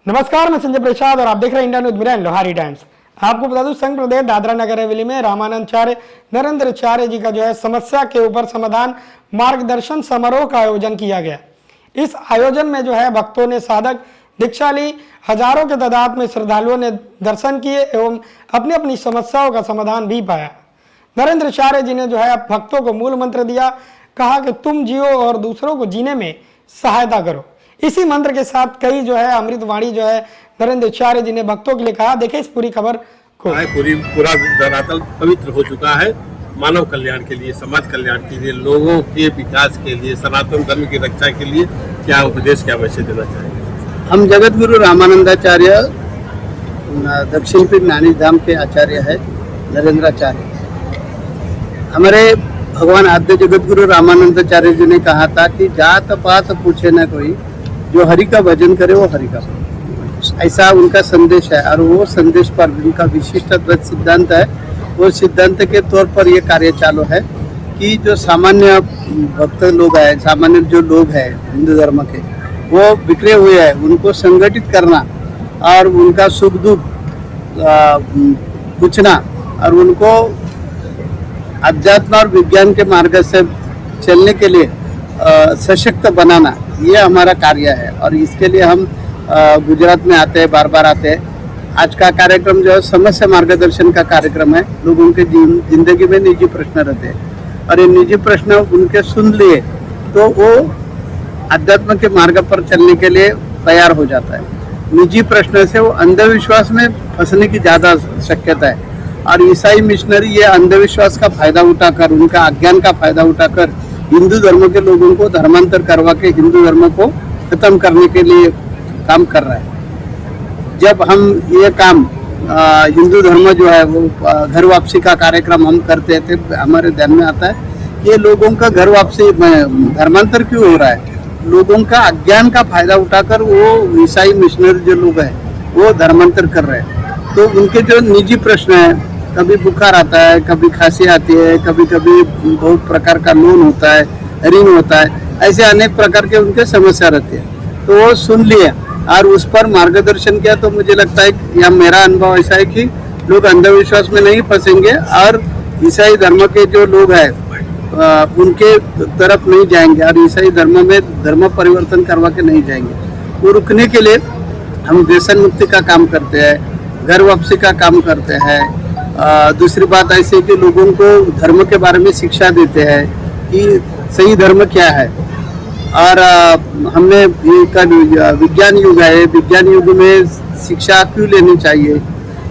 नमस्कार, मैं संजय प्रसाद और आप देख रहे हैं India news media Lohari times. आपको बता दूं, संघ प्रदेश दादरा नगर हवेली में रामानंदाचार्य नरेंद्राचार्य जी का समस्या के ऊपर समाधान मार्गदर्शन समारोह का आयोजन किया गया। इस आयोजन में भक्तों ने साधक दीक्षा ली, हजारों के तादाद में श्रद्धालुओं ने दर्शन किए एवं अपनी अपनी समस्याओं का समाधान भी पाया। नरेंद्राचार्य जी ने भक्तों को मूल मंत्र दिया, कहा कि तुम जियो और दूसरों को जीने में सहायता करो। इसी मंत्र के साथ कई अमृतवाणी नरेंद्राचार्य जी ने भक्तों के लिए कहा। देखिए इस पूरी खबर को। पूरा धरातल पवित्र हो चुका है। मानव कल्याण के लिए, समाज कल्याण के लिए, लोगों के विकास के लिए, सनातन धर्म की रक्षा के लिए क्या उपदेश, क्या मैसेज देना चाहेंगे? हम जगत गुरु रामानंदाचार्य दक्षिण पीठ नानी धाम के आचार्य है नरेंद्राचार्य। हमारे भगवान आद्य जगत गुरु रामानंदाचार्य जी ने कहा था कि जात पात पूछे न कोई, जो हरि का भजन करे वो हरि का भजन। ऐसा उनका संदेश है और वो संदेश पर उनका विशिष्ट अद्वैत सिद्धांत है। वो सिद्धांत के तौर पर ये कार्य चालू है कि जो सामान्य भक्त लोग हैं, सामान्य जो लोग हैं हिंदू धर्म के, वो बिखरे हुए हैं, उनको संगठित करना और उनका सुख दुख पूछना और उनको अध्यात्म और विज्ञान के मार्ग से चलने के लिए सशक्त बनाना, ये हमारा कार्य है। और इसके लिए हम गुजरात में आते हैं, बार बार आते हैं। आज का कार्यक्रम जो है समस्या मार्गदर्शन का कार्यक्रम है। लोगों के जिंदगी में निजी प्रश्न रहते हैं और ये निजी प्रश्न उनके सुन लिए तो वो अध्यात्म के मार्ग पर चलने के लिए तैयार हो जाता है। निजी प्रश्न से वो अंधविश्वास में फंसने की ज़्यादा शक्यता है और ईसाई मिशनरी ये अंधविश्वास का फायदा उठाकर, उनका अज्ञान का फायदा उठाकर हिंदू धर्म के लोगों को धर्मांतर करवा के हिंदू धर्म को खत्म करने के लिए काम कर रहा है। जब हम ये काम हिंदू धर्म जो है वो घर वापसी का कार्यक्रम हम करते थे, हमारे ध्यान में आता है ये लोगों का घर वापसी धर्मांतर क्यों हो रहा है। लोगों का अज्ञान का फायदा उठाकर वो ईसाई मिशनरी जो लोग हैं वो धर्मांतर कर रहे हैं। तो उनके जो निजी प्रश्न है, कभी बुखार आता है, कभी खांसी आती है, कभी कभी बहुत प्रकार का लोन होता है, ऋण होता है, ऐसे अनेक प्रकार के उनके समस्या रहती है। तो वो सुन लिया और उस पर मार्गदर्शन किया। तो मुझे लगता है कि या मेरा अनुभव ऐसा है कि लोग अंधविश्वास में नहीं फंसेंगे और ईसाई धर्म के जो लोग हैं उनके तरफ नहीं जाएंगे और ईसाई धर्म में धर्म परिवर्तन करवा के नहीं जाएंगे। वो रुकने के लिए हम व्यसन मुक्ति का काम करते हैं, घर वापसी का काम करते हैं। दूसरी बात ऐसे कि लोगों को धर्म के बारे में शिक्षा देते हैं कि सही धर्म क्या है। और हमने विज्ञान युग है, विज्ञान युग में शिक्षा क्यों लेनी चाहिए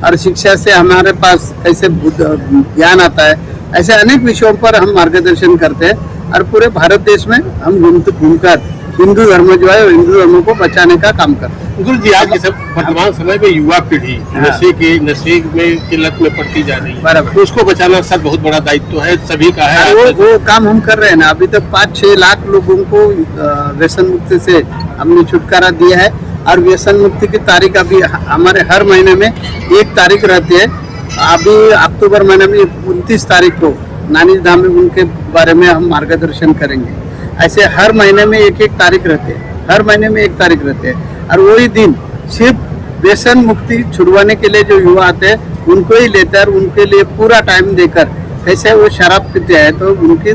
और शिक्षा से हमारे पास कैसे ज्ञान आता है, ऐसे अनेक विषयों पर हम मार्गदर्शन करते हैं और पूरे भारत देश में हम घूमकर हिंदू धर्म जो है हिंदू धर्म को बचाने का काम करते हैं। गुरु जी, आज वर्तमान समय में युवा पीढ़ी नशे में किल्लत में पड़ती जा रही है, तो उसको बचाना सर बहुत बड़ा दायित्व है, सभी का है। वो काम हम कर रहे हैं ना। अभी तक 5-6 लाख लोगों को व्यसन मुक्ति से हमने छुटकारा दिया है और व्यसन मुक्ति की तारीख अभी हमारे हर महीने में 1 तारीख रहती है। अभी अक्टूबर महीने में 29 तारीख को नानी धाम में उनके बारे में हम मार्गदर्शन करेंगे। ऐसे हर महीने में 1-1 तारीख रहते हैं, हर महीने में 1 तारीख रहते हैं और वही दिन सिर्फ व्यसन मुक्ति छुड़वाने के लिए जो युवा आते हैं उनको ही लेते हैं और उनके लिए पूरा टाइम देकर कैसे वो शराब पीते हैं तो उनकी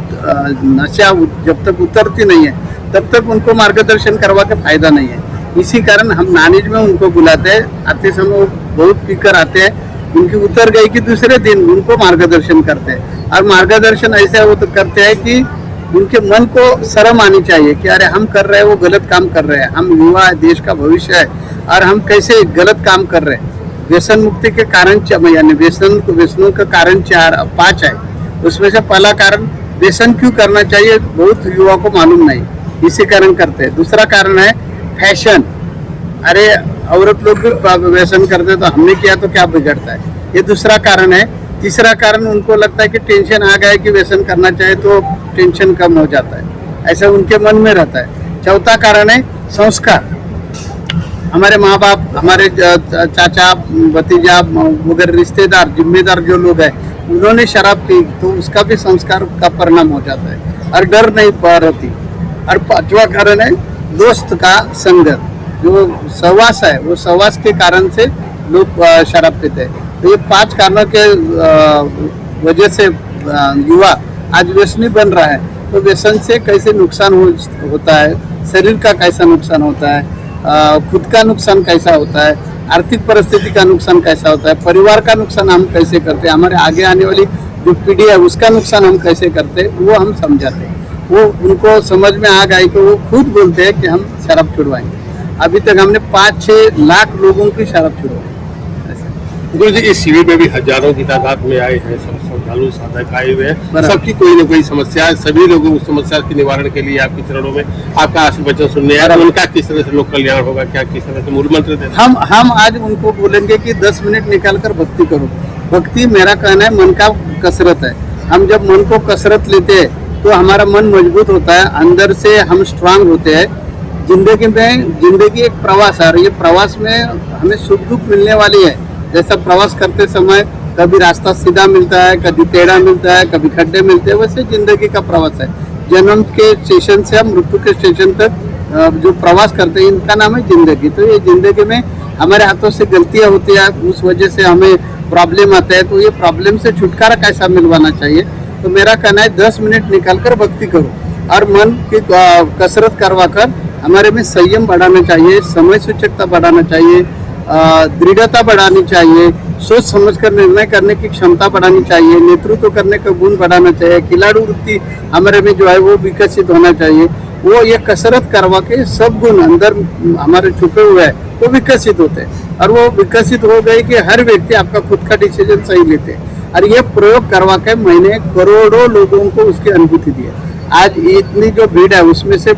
नशा जब तक उतरती नहीं है तब तक उनको मार्गदर्शन करवा के फायदा नहीं है। इसी कारण हम नानीज में उनको बुलाते हैं। आते समय वो बहुत पीकर आते हैं, उनकी उतर गई कि दूसरे दिन उनको मार्गदर्शन करते हैं और मार्गदर्शन ऐसे वो तो करते हैं कि उनके मन को शर्म आनी चाहिए कि अरे हम कर रहे हैं वो गलत काम कर रहे हैं, हम युवा देश का भविष्य है और हम कैसे गलत काम कर रहे हैं। व्यसन मुक्ति के कारण यानी व्यसनों का कारण 4-5 है। उसमें से पहला कारण व्यसन क्यों करना चाहिए बहुत युवा को मालूम नहीं, इसी कारण करते हैं। दूसरा कारण है फैशन, अरे औरत लोग भी व्यसन करते तो हमने किया तो क्या बिगड़ता है, ये दूसरा कारण है। तीसरा कारण उनको लगता है कि टेंशन आ गया है कि व्यसन करना चाहिए तो टेंशन कम हो जाता है, ऐसा उनके मन में रहता है। चौथा कारण है संस्कार। हमारे माँ बाप, हमारे चाचा भतीजा वगैरह रिश्तेदार जिम्मेदार जो लोग हैं उन्होंने शराब पी तो उसका भी संस्कार का परिणाम हो जाता है और डर नहीं पा रहती। और 5वां कारण है दोस्त का संगत। जो सहवास है वो सहवास के कारण से लोग शराब पीते हैं। तो ये 5 कारणों के वजह से युवा आज व्यसनी बन रहा है। तो व्यसन से कैसे नुकसान होता है, शरीर का कैसा नुकसान होता है, खुद का नुकसान कैसा होता है, आर्थिक परिस्थिति का नुकसान कैसा होता है, परिवार का नुकसान हम कैसे करते हैं, हमारे आगे आने वाली जो पीढ़ी है उसका नुकसान हम कैसे करते हैं, वो हम समझाते हैं। वो उनको समझ में आ गई कि वो खुद बोलते हैं कि हम शराब छुड़वाएंगे। अभी तक हमने 5-6 लाख लोगों की शराब छुड़वाई। गुरु जी, इस शिविर में भी हजारों की तादाद में आए हैं, सब श्रद्धालु साधक आए हुए हैं, सबकी कोई न कोई समस्या है। सभी लोगों उस समस्या के निवारण के लिए आपके चरणों में आपका आशीर्वचन सुनने आए। उनका किस तरह से लोक कल्याण होगा, क्या किस तरह से मूल मंत्र देना? हम आज उनको बोलेंगे कि 10 मिनट निकाल कर भक्ति करो। भक्ति मेरा कहना है मन का कसरत है। हम जब मन को कसरत लेते हैं तो हमारा मन मजबूत होता है, अंदर से हम स्ट्रांग होते हैं। जिंदगी एक प्रवास है और ये प्रवास में हमें सुख दुख मिलने वाली है। जैसा प्रवास करते समय कभी रास्ता सीधा मिलता है, कभी टेढ़ा मिलता है, कभी खड्डे मिलते हैं, वैसे जिंदगी का प्रवास है। जन्म के स्टेशन से हम मृत्यु के स्टेशन तक जो प्रवास करते हैं इनका नाम है जिंदगी। तो ये जिंदगी में हमारे हाथों से गलतियां होती है, उस वजह से हमें प्रॉब्लम आता है। तो ये प्रॉब्लम से छुटकारा कैसा मिलवाना चाहिए? तो मेरा कहना है 10 मिनट निकाल कर भक्ति करो और मन की कसरत करवा कर हमारे में संयम बढ़ाना चाहिए, समय सूचकता बढ़ाना चाहिए, दृढ़ता बढ़ानी चाहिए, सोच समझकर निर्णय करने की क्षमता बढ़ानी चाहिए, नेतृत्व करने का गुण बढ़ाना चाहिए, खिलाड़ू वृत्ति हमारे में जो है वो विकसित होना चाहिए। वो ये कसरत करवा के सब गुण अंदर हमारे छुपे हुए हैं वो विकसित होते हैं और वो विकसित हो गए कि हर व्यक्ति आपका खुद का डिसीजन सही लेते हैं। और ये प्रयोग करवा के मैंने करोड़ों लोगों को उसकी अनुभूति दी है। आज इतनी जो भीड़ है उसमें से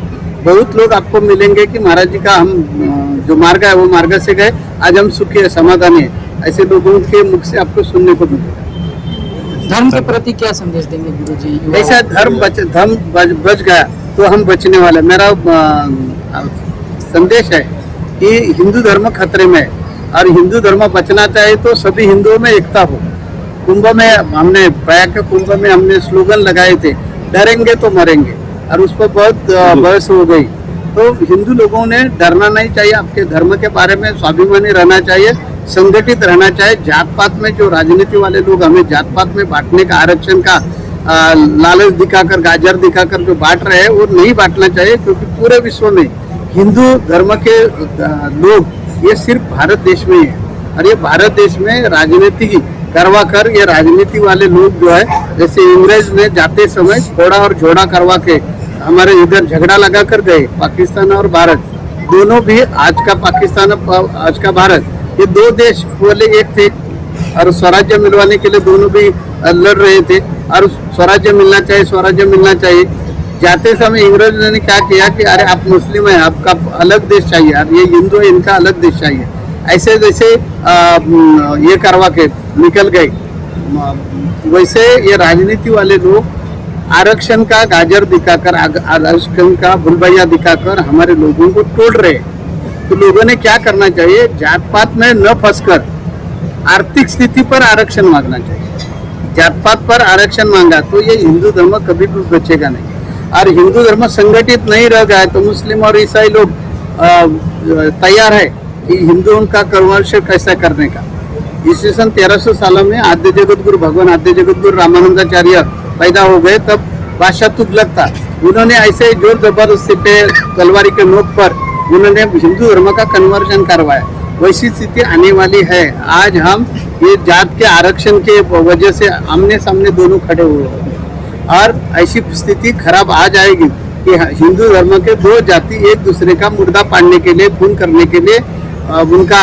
बहुत लोग आपको मिलेंगे कि महाराज जी का हम जो मार्ग है वो मार्ग से गए, आज हम सुखी है, समाधानी है। ऐसे लोगों के मुख से आपको सुनने को मिलेगा। धर्म के प्रति क्या संदेश देंगे गुरु जी? ऐसा धर्म बच गया तो हम बचने वाले। मेरा संदेश है कि हिंदू धर्म खतरे में है और हिंदू धर्म बचना चाहे तो सभी हिंदुओं में एकता हो। कुंभ में हमने प्रयाग के कुंभ में हमने स्लोगन लगाए थे, डरेंगे तो मरेंगे, और उस पर बहुत बहस हो गई। तो हिंदू लोगों ने डरना नहीं चाहिए, आपके धर्म के बारे में स्वाभिमानी रहना चाहिए, संगठित रहना चाहिए। जात पात में जो राजनीति वाले लोग हमें जात पात में बांटने का, आरक्षण का लालच दिखाकर, गाजर दिखाकर जो बांट रहे हैं वो नहीं बांटना चाहिए, क्योंकि पूरे विश्व में हिंदू धर्म के लोग ये सिर्फ भारत देश में ही है। और ये भारत देश में राजनीति करवा कर ये राजनीति वाले लोग जो है, जैसे इंग्रेज ने जाते समय घोड़ा और झोड़ा करवा के हमारे इधर झगड़ा लगा कर गए, पाकिस्तान और भारत दोनों भी, आज का पाकिस्तान आज का भारत, ये दो देश पहले एक थे और स्वराज्य मिलवाने के लिए दोनों भी लड़ रहे थे। और स्वराज्य मिलना चाहिए, स्वराज्य मिलना चाहिए। जाते समय इंग्रज ने क्या किया कि अरे आप मुस्लिम हैं, आपका अलग देश चाहिए, और ये हिंदू है, इनका अलग देश चाहिए। ऐसे जैसे ये करवा के निकल गए, वैसे ये राजनीति वाले लोग आरक्षण का गाजर दिखाकर, आरक्षण का भूलभैया दिखाकर हमारे लोगों को तोड़ रहे हैं। तो लोगों ने क्या करना चाहिए, जात पात में न फंसकर आर्थिक स्थिति पर आरक्षण मांगना चाहिए। जात पात पर आरक्षण मांगा तो ये हिंदू धर्म कभी भी बचेगा नहीं। और हिंदू धर्म संगठित नहीं रह गया तो मुस्लिम और ईसाई लोग तैयार है कि हिंदुओं का कन्वर्शन कैसा करने का। ईस्वी सन 1300 सालों में आद्य जगत गुरु भगवान आद्य जगत गुरु रामानंदाचार्य पैदा हो गए, तब बादशाह तुगलक था। उन्होंने ऐसे जोर जबरदस्ती पे तलवारी के नोक पर उन्होंने हिंदू धर्म का कन्वर्शन करवाया। वैसी स्थिति आने वाली है। आज हम ये जात के आरक्षण के वजह से आमने सामने दोनों खड़े हुए हैं और ऐसी स्थिति खराब आ जाएगी कि हिंदू धर्म के दो जाति एक दूसरे का मुर्दा पाड़ने के लिए, खून करने के लिए, उनका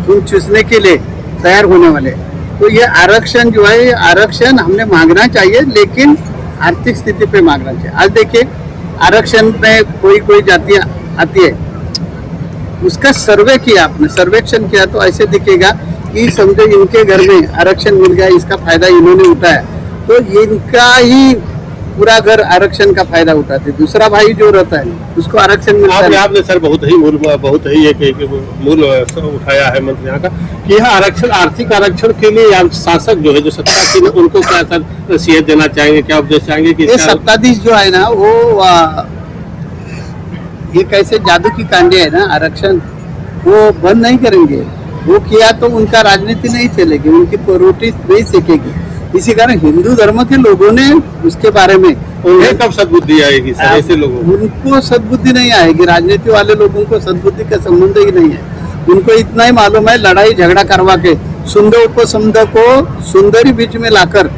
खून चूसने के लिए तैयार होने वाले। तो ये आरक्षण जो है, आरक्षण हमने मांगना चाहिए, लेकिन आर्थिक स्थिति पे मांगना चाहिए। आज देखिए आरक्षण में कोई जाति आती है, उसका सर्वे किया आपने, सर्वेक्षण किया तो ऐसे दिखेगा कि समझो इनके घर में आरक्षण मिल गया, इसका फायदा इन्होंने उठाया, तो इनका ही पूरा घर आरक्षण का फायदा उठाते। दूसरा भाई जो रहता है उसको आरक्षण मिलता है। आपने सर बहुत ही एक मूल उठाया है मंत्री यहाँ का कि यह आरक्षण, आर्थिक आरक्षण के लिए यहाँ शासक जो है, जो सत्ताधीश है, उनको क्या सर नसीहत देना चाहेंगे, क्या उपदेश चाहेंगे कि ये सत्ताधीश जो है ना, वो ये कैसे जादू की कांडी है ना आरक्षण। वो बंद नहीं करेंगे। वो किया तो उनका राजनीति नहीं चलेगी, उनकी रोटी नहीं सीखेगी। इसी कारण हिंदू धर्म के लोगों ने उसके बारे में उन्हें कब सद्बुद्धि आएगी सर ऐसे लोगों को? उनको सद्बुद्धि नहीं आएगी। राजनीति वाले लोगों को सद्बुद्धि का संबंध ही नहीं है। उनको इतना ही मालूम है लड़ाई झगड़ा करवा के सुंदर उपसुंदर को सुंदरी बीच में लाकर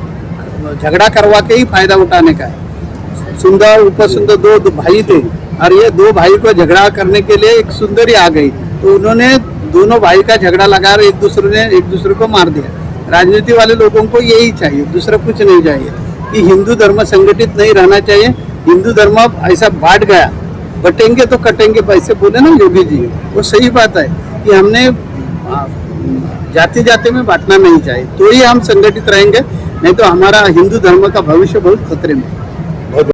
झगड़ा करवा के ही फायदा उठाने का है। सुंदर उपसुंदर दो भाई थे और ये दो भाई को झगड़ा करने के लिए एक सुंदरी आ गई, तो उन्होंने दोनों भाई का झगड़ा लगाकर एक दूसरे को मार दिया। राजनीति वाले लोगों को यही चाहिए, दूसरा कुछ नहीं चाहिए। कि हिंदू धर्म संगठित नहीं रहना चाहिए। हिंदू धर्म ऐसा बांट गया, बटेंगे तो कटेंगे पैसे बोले ना योगी जी, वो सही बात है कि हमने जाति जाति में बांटना नहीं चाहिए, तो ही हम संगठित रहेंगे। नहीं तो हमारा हिंदू धर्म का भविष्य बहुत खतरे में है।